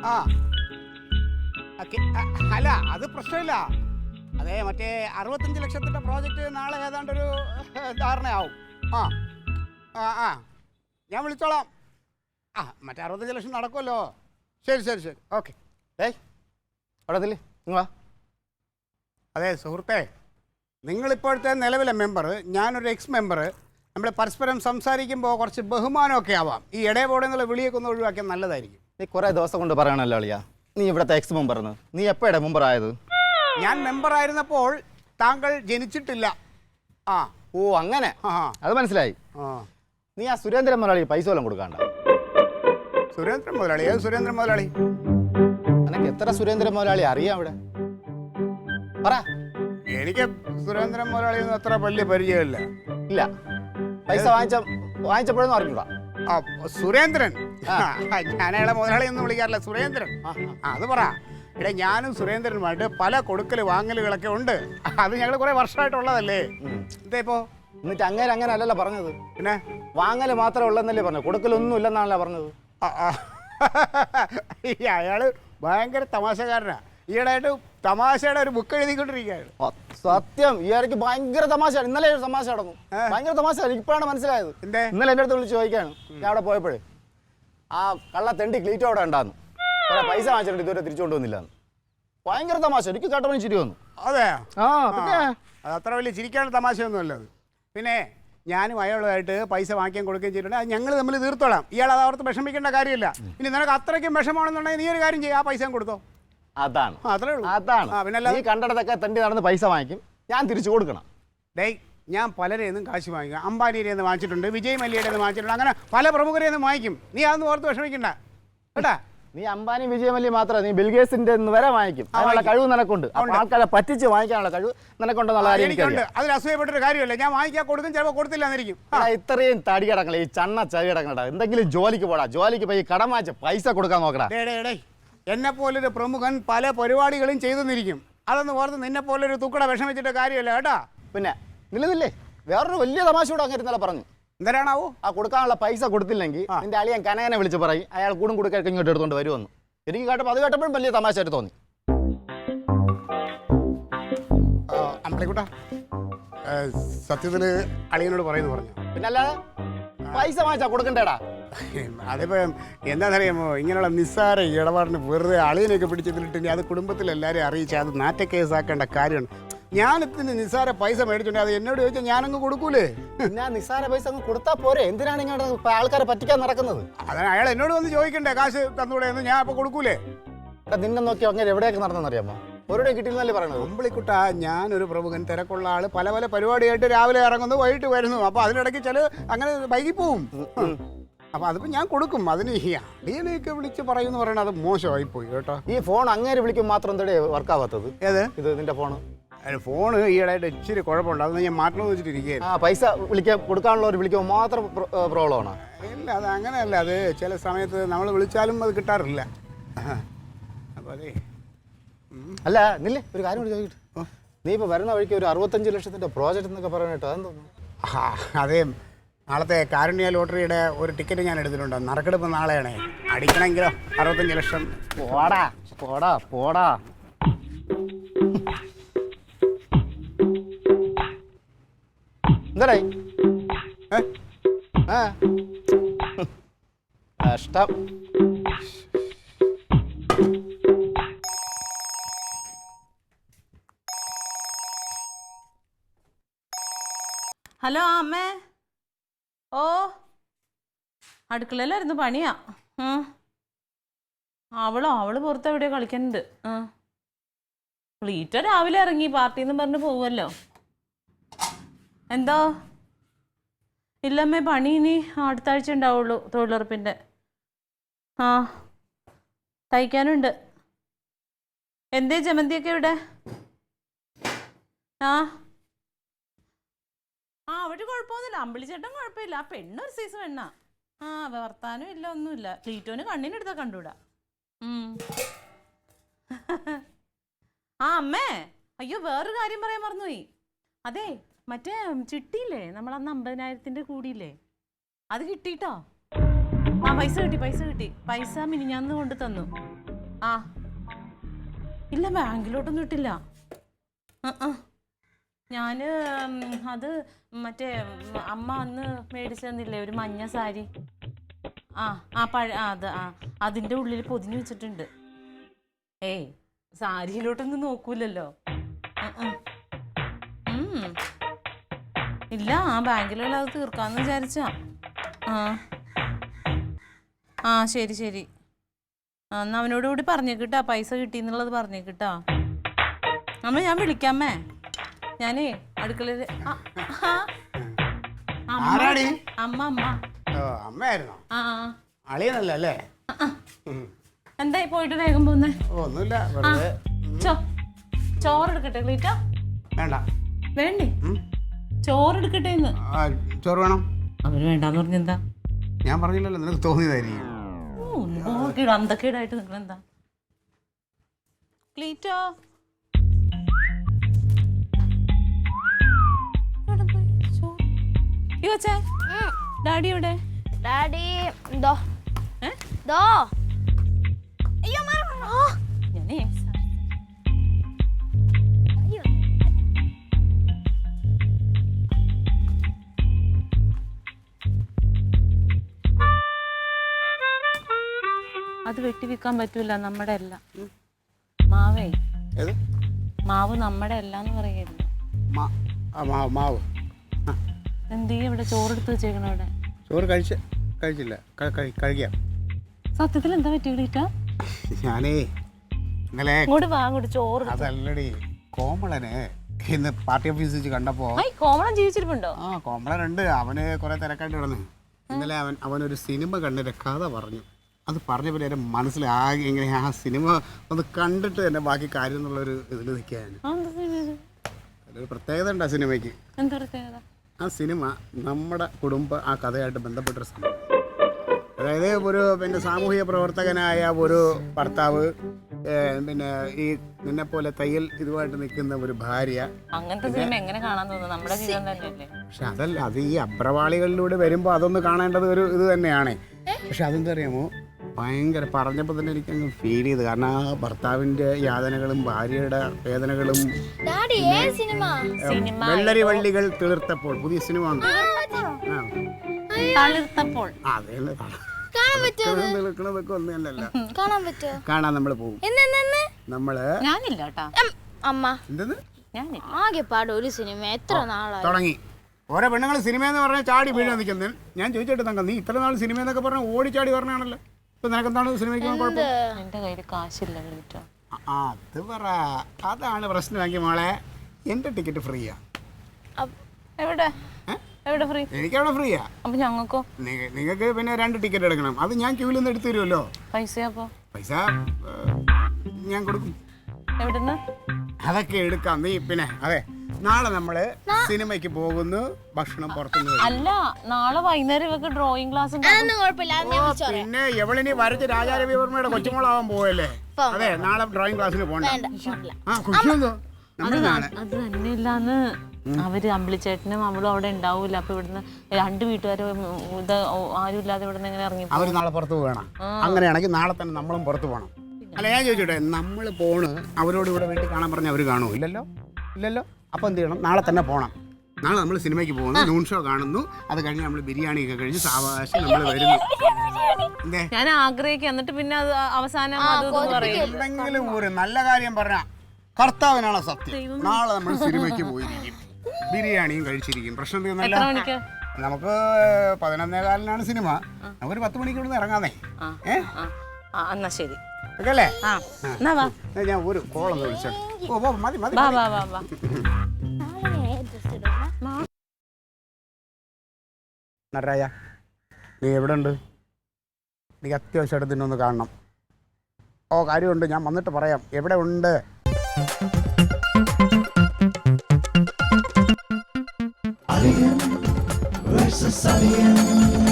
ആ അല്ല അത് പ്രശ്നമില്ല. അതെ മറ്റേ 65 ലക്ഷത്തിൻ്റെ പ്രോജക്റ്റ് നാളെ ഏതാണ്ടൊരു ധാരണയാവും. ആ ആ ആ ഞാൻ വിളിച്ചോളാം. ആ മറ്റേ 65 ലക്ഷം നടക്കുമല്ലോ. ശരി ശരി ശരി ഓക്കെ. അവിടെ നിങ്ങളാ? അതെ സുഹൃത്തെ, നിങ്ങളിപ്പോഴത്തെ നിലവിലെ മെമ്പർ, ഞാനൊരു എക്സ് മെമ്പർ, നമ്മൾ പരസ്പരം സംസാരിക്കുമ്പോൾ കുറച്ച് ബഹുമാനമൊക്കെ ആവാം. ഈ ഇടയപോടെ എന്നുള്ള വിളിയൊക്കെ ഒന്ന് ഒഴിവാക്കിയാൽ നല്ലതായിരിക്കും. നീ കുറേ ദിവസം കൊണ്ട് പറയണല്ലോ അളിയാ, നീ ഇവിടുത്തെ എക്സ് മെമ്പർന്ന്. നീ എപ്പോഴാണ് മെമ്പർ ആയത്? ഞാൻ മെമ്പർ ആയിരുന്നപ്പോൾ താങ്കൾ ജനിച്ചിട്ടില്ല. ആ ഓ അങ്ങനെ, ആ അത് മനസ്സിലായി. നീ ആ സുരേന്ദ്രൻ മുതലാളി പൈസ വല്ലതും കൊടുക്കാണ്ട? സുരേന്ദ്രൻ മുതലാളി? ഏത് സുരേന്ദ്രൻ മുതലാളി? നിനക്ക് എത്ര സുരേന്ദ്രൻ മുതലാളി അറിയാം അവിടെ? പറ. എനിക്ക് സുരേന്ദ്രൻ മുതലാളി ഒന്നും അത്ര വലിയ പരിചയമില്ല. ഇല്ല, പൈസ വാങ്ങിച്ചപ്പോഴൊന്നും അറിഞ്ഞൂടാ. ആ സുരേന്ദ്രൻ, ഞാൻ അയാളെ മുതലാളി ഒന്നും വിളിക്കാറില്ല, സുരേന്ദ്രൻ. അത് പറ. ഇവിടെ ഞാനും സുരേന്ദ്രനുമായിട്ട് പല കൊടുക്കൽ വാങ്ങലുകളൊക്കെ ഉണ്ട്. അത് ഞങ്ങൾ കുറെ വർഷമായിട്ടുള്ളതല്ലേ. എന്താ ഇപ്പോ? എന്നിട്ട് അങ്ങനെ അല്ലല്ലോ പറഞ്ഞത്. പിന്നെ വാങ്ങല് മാത്രമേ ഉള്ളെന്നല്ലേ പറഞ്ഞു, കൊടുക്കലൊന്നും ഇല്ലെന്നാണല്ലോ പറഞ്ഞത്. അയാള് ഭയങ്കര തമാശക്കാരനാ. ഈയിടെയായിട്ട് തമാശയുടെ ഒരു ബുക്ക് എഴുതിക്കൊണ്ടിരിക്കുകയാണ്. സത്യം, ഈ ഇടയ്ക്ക് ഭയങ്കര തമാശയാണ്. ഇന്നലെ ഒരു തമാശ നടന്നു, ഭയങ്കര തമാശ. ഇപ്പോഴാണ് മനസ്സിലായത്. ഇന്നലെ എൻ്റെ അടുത്ത് വിളിച്ച് ചോദിക്കാണ് ഞാൻ അവിടെ പോയപ്പോഴേ, ആ കള്ള തെണ്ടി ക്ലീറ്റോ അവിടെ ഉണ്ടായിരുന്നു. കുറെ പൈസ വാങ്ങിച്ചിട്ടുണ്ട്, ഇതുവരെ തിരിച്ചു കൊണ്ടുവന്നില്ലാന്ന്. ഭയങ്കര തമാശ. എനിക്ക് കേട്ടപ്പോൾ ചിരി വന്നു. അതെ, ആ പിന്നെ അത് അത്ര വലിയ ചിരിക്കാനുള്ള തമാശയൊന്നുമല്ല അത്. പിന്നെ ഞാനും അയാളുമായിട്ട് പൈസ വാങ്ങിക്കാൻ കൊടുക്കുകയും ചെയ്തിട്ടുണ്ട്. അത് ഞങ്ങൾ തമ്മിൽ തീർത്തോളാം. ഇയാൾ അത് അവർക്ക് വിഷമിക്കേണ്ട കാര്യമില്ല. ഇനി നിനക്ക് അത്രയ്ക്കും വിഷമാണെന്നുണ്ടെങ്കിൽ നീ ഒരു കാര്യം ചെയ്യുക, ആ പൈസ കൊടുത്തോ. അതാണ് അത്രേ ഉള്ളൂ. അതാണ്. പിന്നെ നീ കണ്ടിടത്തൊക്കെ തെണ്ടി നടന്ന് പൈസ വാങ്ങിക്കും, ഞാൻ തിരിച്ചു കൊടുക്കണം. ഡേയ്, ഞാൻ പലരെയും നിന്നും കാശ് വാങ്ങിക്കും. അംബാനിയുടെ നിന്ന് വാങ്ങിച്ചിട്ടുണ്ട്, വിജയ് മല്യയുടെ നിന്ന് വാങ്ങിച്ചിട്ടുണ്ട്, അങ്ങനെ പല പ്രമുഖരെയും നിന്നും വാങ്ങിക്കും. നീ അതൊന്നും ഓർത്ത് വിഷമിക്കണ്ട കേട്ടാ. നീ അംബാനി വിജയ് മല്യ മാത്രമേ, നീ ബിൽഗേറ്റ്സിന്റെ വരെ വാങ്ങിക്കും. അതിനുള്ള കഴിവ് നിനക്കുണ്ട്. ആൾക്കാരെ പറ്റിച്ച് വാങ്ങിക്കാനുള്ള കഴിവ് നിനക്കുണ്ടെന്നുള്ള കാര്യം എനിക്കുണ്ട്. അതിൽ അസൂയപ്പെട്ടൊരു കാര്യമല്ല. ഞാൻ വാങ്ങിക്കാൻ കൊടുക്കും, ചിലപ്പോൾ കൊടുത്തില്ല എന്നിരിക്കും. ഇത്രയും തടി കിടക്കണേ, ഈ ചണ്ണ ചവി കിടക്കണ, എന്തെങ്കിലും ജോലിക്ക് പോടാ. ജോലിക്ക് പോയി കടം വാങ്ങിച്ച് പൈസ കൊടുക്കാൻ നോക്കടാ. എന്നെ പോലൊരു പ്രമുഖൻ പല പരിപാടികളും ചെയ്തെന്നിരിക്കും. അതൊന്ന് ഓർത്ത് നിന്നെ പോലൊരു തുക്കട വിഷമിച്ചിട്ട് കാര്യമല്ല കേട്ടാ. പിന്നെ നിലനില്ലേ, വേറൊരു വലിയ തമാശ കൂടെ അങ്ങനെ ഇന്നലെ പറഞ്ഞു. എന്തരാണാവോ? ആ കൊടുക്കാനുള്ള പൈസ കൊടുത്തില്ലെങ്കിൽ നിന്റെ അളിയൻ കനകനെ വിളിച്ച് പറയും അയാൾ കൂടും കൊടുക്കാൻ ഇങ്ങോട്ട് എടുത്തോണ്ട് വരുമെന്ന്. എനിക്ക് കേട്ടപ്പോൾ അത് കേട്ടപ്പോഴും വലിയ തമാശയായിട്ട് തോന്നി. അമ്പളിക്കുട്ടാ, സത്യത്തില് അളിയനോട് പറയുന്നു പറഞ്ഞു. പിന്നെ അല്ലാതെ പൈസ വാങ്ങിച്ചാ കൊടുക്കണ്ടേടാ. അതിപ്പോ എന്താണെന്നറിയാമോ, ഇങ്ങനെയുള്ള നിസ്സാര ഇടപാടിന് വെറുതെ അളിയനൊക്കെ പിടിച്ചെന്നിട്ട് അത് കുടുംബത്തിലെല്ലാവരും അറിയിച്ചാൽ അത് നാറ്റക്കേസാക്കേണ്ട കാര്യമാണ്. ഞാനിത്തിന് നിസ്സാര പൈസ മേടിച്ചിട്ടുണ്ട്, അത് എന്നോട് ചോദിച്ചാൽ ഞാനങ്ങ് കൊടുക്കൂലേ? ഞാൻ നിസ്സാര പൈസ അങ്ങ് കൊടുത്താൽ പോരെ? എന്തിനാണ് ഇങ്ങോട്ട് ആൾക്കാരെ പറ്റിക്കാൻ നടക്കുന്നത്? അതാണ് അയാൾ എന്നോട് വന്ന് ചോദിക്കണ്ടേ, കാശ് തന്നൂടെ എന്ന്. ഞാൻ അപ്പൊ കൊടുക്കൂലേ? നിന്നെ നോക്കി അങ്ങനെ എവിടെയൊക്കെ നടന്നെന്നറിയാമോ? ഒരുടെ കിട്ടിയെന്നല്ലേ പറയണത്. അമ്പളിക്കുട്ട, ഞാനൊരു പ്രമുഖൻ, തിരക്കുള്ള ആള്, പല പല പരിപാടിയായിട്ട് രാവിലെ ഇറങ്ങുന്നു, വൈകിട്ട് വരുന്നു. അപ്പൊ അതിനിടയ്ക്ക് ചില അങ്ങനെ വൈകിപ്പോവും. അപ്പൊ അതിപ്പോ ഞാൻ കൊടുക്കും. അതിന് ഈ അളിയനെയൊക്കെ വിളിച്ച് പറയുമെന്ന് പറയണത് അത് മോശമായി പോയി കേട്ടോ. ഈ ഫോൺ അങ്ങനെ വിളിക്കും മാത്രം എന്തേ വർക്ക് ആവാത്തത്? ഏത് ഇത് നിന്റെ ഫോണ്? ഫോണ് ഈയിടെയായിട്ട് ഇച്ചിരി കുഴപ്പമുണ്ട്, അതൊന്നും ഞാൻ മാറ്റണമെന്ന് വെച്ചിട്ടിരിക്കുകയാണ്. പൈസ വിളിക്കാൻ കൊടുക്കാനുള്ളവർ വിളിക്കുമ്പോൾ മാത്രം പ്രോബ്ലമാണ്? ഇല്ല, അത് അങ്ങനെയല്ല. അത് ചില സമയത്ത് നമ്മൾ വിളിച്ചാലും അത് കിട്ടാറില്ല. അപ്പോൾ അതെ. അല്ല നില്ലേ, ഒരു കാര്യം കൂടി ചോദിച്ചിട്ട്, നീ ഇപ്പോൾ വരുന്ന വഴിക്ക് ഒരു 65 ലക്ഷത്തിൻ്റെ പ്രോജക്റ്റ് എന്നൊക്കെ പറയാനായിട്ട് അതെന്തോന്നു? അതെ, നാളത്തെ കാരുണ്യ ലോട്ടറിയുടെ ഒരു ടിക്കറ്റ് ഞാൻ എടുത്തിട്ടുണ്ട്. നറുക്കെടുപ്പ് നാളെയാണേ. അടിക്കണമെങ്കിലോ 65 ലക്ഷം. പോടാ പോടാ പോടാ. എന്തായി കഷ്ടം. ഹലോ അമ്മേ. ഓ, അടുക്കളയിലായിരുന്നു, പണിയാ. അവള് പുറത്ത് എവിടെയോ കളിക്കുന്നുണ്ട്. ക്ലീറ്റോ രാവിലെ ഇറങ്ങി പാർട്ടിന്ന് പറഞ്ഞ് പോവുമല്ലോ. എന്തോ? ഇല്ലമ്മേ, പണി ഇനി അടുത്ത ആഴ്ച ഉണ്ടാവുള്ളൂ, തൊഴിലുറപ്പിൻ്റെ. തയ്ക്കാനുണ്ട്. എന്തേ ജമന്തിയൊക്കെ ഇവിടെ? അവിടെ കുഴപ്പമൊന്നുമില്ല, അമ്പിളിച്ചേട്ടൻ കുഴപ്പമില്ല. ആ പെണ്ണൊരു സൈസ് പെണ്ണാ. വർത്താനം ഇല്ല, ഒന്നുമില്ല. ക്ലീറ്റോന് കണ്ണിനെടുത്താ കണ്ടൂടാ. അമ്മേ, അയ്യോ വേറൊരു കാര്യം പറയാൻ മറന്നുപോയി. അതെ, മറ്റേ ചിട്ടിയില്ലേ, നമ്മളന്ന് 50,000 കൂടിയില്ലേ, അത് കിട്ടിട്ടോ. പൈസ കിട്ടി. പൈസ മിനിഞ്ഞാന്ന് കൊണ്ട് തന്നു. ആ ഇല്ല, ബാങ്കിലോട്ടൊന്നും ഇട്ടില്ല. ഞാൻ അത് മറ്റേ അമ്മ അന്ന് മേടിച്ചു തന്നില്ലേ ഒരു മഞ്ഞ സാരി, അതിൻ്റെ ഉള്ളിൽ പൊതിഞ്ഞു വെച്ചിട്ടുണ്ട്. ഏയ് സാരിയിലോട്ടൊന്നും നോക്കൂലല്ലോ. ഇല്ല, ആ ബാങ്കിലുള്ള അത് തീർക്കാമെന്ന് വിചാരിച്ചാ. ശരി ശരി. എന്നാ അവനോട് കൂടി പറഞ്ഞേക്കിട്ടാ, പൈസ കിട്ടിയെന്നുള്ളത് പറഞ്ഞേക്കിട്ടാ. അമ്മ ഞാൻ വിളിക്കാമേ, ഞാനേ അടുക്കളയിൽ. അമ്മ അമ്മയായിരുന്നോ? അളിയനല്ലേ? എന്തായി പോയിട്ട് വേഗം പോന്നേ? ഒന്നുമില്ല, ചോറെടുക്കട്ടെ ക്ലീറ്റ? വേണ്ട. വേണ്ടേ? ചോറെടുക്കട്ടെ? ചോറ് വേണം. അവന് വേണ്ടാന്ന് പറഞ്ഞെന്താ? ഞാൻ പറഞ്ഞില്ലല്ലോ, നിനക്ക് തോന്നിയതായിരിക്കും. അന്തക്കേടായിട്ട് നിങ്ങളെന്താ ക്ലീറ്റോ? ഡാഡി എവിടെ? ഡാഡി ഞാനേ അത് വെട്ടിവിൽക്കാൻ പറ്റൂല, നമ്മുടെ അല്ല. മാവേ, മാവ് നമ്മുടെ അല്ലാന്ന് പറയുന്നു. മാവ് എന്തീ ഇവിടെ ചോറെടുത്ത് വെച്ചേക്കണ? അവിടെ ചോറ് കഴിച്ചില്ല, കഴിക്കാം. സത്യത്തിൽ എന്താ പറ്റിയിട്ടാ? ഞാനേ ഇന്നലെ ഇങ്ങോട്ട് വാ, അങ്ങോട്ട് ചോറ്. അതല്ലടി, കോമളനെ ഇന്ന് പാർട്ടി ഓഫീസിൽ വെച്ച് കണ്ടപ്പോ. കോമളൻ ജീവിച്ചിരിപ്പുണ്ടോ? കോമളനുണ്ട്. അവന് കുറെ തിരക്കായിട്ട് കിടന്നു. ഇന്നലെ അവനൊരു സിനിമ കണ്ടിട്ട് കഥ പറഞ്ഞു. അത് പറഞ്ഞപ്പോൾ എൻ്റെ മനസ്സിലാകെ ഇങ്ങനെ ആ സിനിമ ഒന്ന് കണ്ടിട്ട് തന്നെ ബാക്കി കാര്യം എന്നുള്ളൊരു ഇതിൽ നിൽക്കുകയാണ്. ഒരു പ്രത്യേകത ഉണ്ട് ആ സിനിമയ്ക്ക്. എന്താ പ്രത്യേകത? ആ സിനിമ നമ്മുടെ ആ കഥയായിട്ട് ബന്ധപ്പെട്ടൊരു സിനിമ. അതായത് പിന്നെ സാമൂഹിക പ്രവർത്തകനായ ഒരു ഭർത്താവ്, പിന്നെ ഈ നിന്നെപ്പോലെ തയ്യൽ ഇതുമായിട്ട് നിൽക്കുന്ന ഒരു ഭാര്യ. അങ്ങനത്തെ സിനിമ എങ്ങനെ കാണാൻ തോന്നുന്നു? നമ്മുടെ ജീവിതം തന്നെയല്ലേ. പക്ഷെ അതല്ല, അത് ഈ അഭ്രവാളികളിലൂടെ വരുമ്പോൾ അതൊന്ന് കാണേണ്ടത് ഒരു ഇത് തന്നെയാണ്. പക്ഷെ അതെന്താ അറിയാമോ, ഭയങ്കര പറഞ്ഞപ്പോൾ തന്നെ എനിക്കങ്ങ് ഫീൽ ചെയ്ത്. കാരണം ആ ഭർത്താവിൻ്റെ യാതനകളും ഭാര്യയുടെ വേദനകളും. വെള്ളരി വള്ളികൾ തീർത്തപ്പോൾ പുതിയ സിനിമ ഉണ്ട്. തീർക്കണതൊക്കെ ഒന്നല്ലല്ലോ. കാണാൻ നമ്മള് പോകും. ഒരു സിനിമ എത്ര നാളായി തുടങ്ങി. ഓരോ പെണ്ണുങ്ങൾ സിനിമ എന്ന് പറഞ്ഞാൽ ചാടി വീഴാൻ നിൽക്കുന്നത്. ഞാൻ ചോദിച്ചിട്ട് തങ്ക, നീ ഇത്ര നാൾ സിനിമ എന്നൊക്കെ പറഞ്ഞാൽ ഓടിച്ചാടി പറഞ്ഞാണല്ലോ. ഇപ്പൊ നിനക്കെന്താണ് സിനിമയ്ക്ക് കുഴപ്പം? എന്റെ കയ്യിൽ കാശില്ല. അത് പറ, അതാണ് പ്രശ്നമെങ്കിൽ മോളെ. എന്റെ ടിക്കറ്റ് ഫ്രീയാ. എവിടെ ഫ്രീ? എനിക്കവിടെ ഫ്രീയാ. അപ്പൊ ഞങ്ങൾക്കോ? നിങ്ങൾക്ക് പിന്നെ 2 ടിക്കറ്റ് എടുക്കണം. അത് ഞാൻ ക്യൂവിൽ നിന്ന് എടുത്തു തരുമല്ലോ. പൈസ ഞാൻ കൊടുക്കും. എവിടുന്ന്? അതൊക്കെ എടുക്കാം. നീ പിന്നെ അതെ, നാളെ നമ്മള് സിനിമയ്ക്ക് പോകുന്നു. ഭക്ഷണം പുറത്തുനിന്ന്. അല്ല, നാളെ വൈകുന്നേരം ഇവർക്ക് ഡ്രോയിങ് ക്ലാസ്. പിന്നെ എവളിനി വരച്ച് രാജാരവിവർമ്മയുടെ കൊച്ചുമോളാവാൻ പോവല്ലേ? അതെ, നാളെ ഡ്രോയിങ് ക്ലാസ്സിന് പോകണ്ട. അത് തന്നെയല്ലാന്ന് അവര് അമ്പിളിച്ചേട്ടനും അവളും അവിടെ ഉണ്ടാവൂല. അപ്പൊ ഇവിടുന്ന് 2 വീട്ടുകാരും ഇത് ആരും ഇല്ലാതെ ഇവിടുന്ന് എങ്ങനെ ഇറങ്ങി? അവര് നാളെ പുറത്ത് പോകണം. അങ്ങനെയാണെങ്കിൽ നാളെ തന്നെ നമ്മളും പുറത്ത് പോകണം. അല്ല, ഞാൻ ചോദിച്ചോട്ടെ, നമ്മൾ പോണ് അവരോട് ഇവിടെ വീട്ടിൽ കാണാൻ പറഞ്ഞാൽ അവർ കാണുമോ? ഇല്ലല്ലോ. അപ്പം എന്ത് ചെയ്യണം? നാളെ തന്നെ പോകണം. നാളെ നമ്മൾ സിനിമയ്ക്ക് പോകുന്നു, നൂൺ ഷോ കാണുന്നു. അത് കഴിഞ്ഞ് നമ്മൾ ബിരിയാണി ഒക്കെ കഴിച്ച് സാവകാശം നമ്മൾ വരുന്നു. ഞാൻ ആഗ്രഹിക്കുക, എന്നിട്ട് പിന്നെ അത് അവസാനം എന്തെങ്കിലും ഒരു നല്ല കാര്യം പറഞ്ഞ കർത്താവിനാണ് സത്യം. നാളെ നമ്മൾ സിനിമയ്ക്ക് പോയിരിക്കും, ബിരിയാണിയും കഴിച്ചിരിക്കും. പ്രശ്നം തീർന്നല്ല. നമുക്ക് 11:15 സിനിമ. നമുക്കൊരു 10 മണിക്ക് ഇവിടുന്ന് ഇറങ്ങാന്നേ. എന്നാ ശരി. അല്ലേ? ഞാൻ ഒരു കോളൊന്ന് വിളിച്ചോട്ടെ. മതി. നടരാജ, നീ എവിടെ ഉണ്ട്? എനിക്ക് അത്യാവശ്യമായിട്ട് നിന്നൊന്ന് കാണണം. കാര്യമുണ്ട്, ഞാൻ വന്നിട്ട് പറയാം. എവിടെ ഉണ്ട്? Alien versus Alien.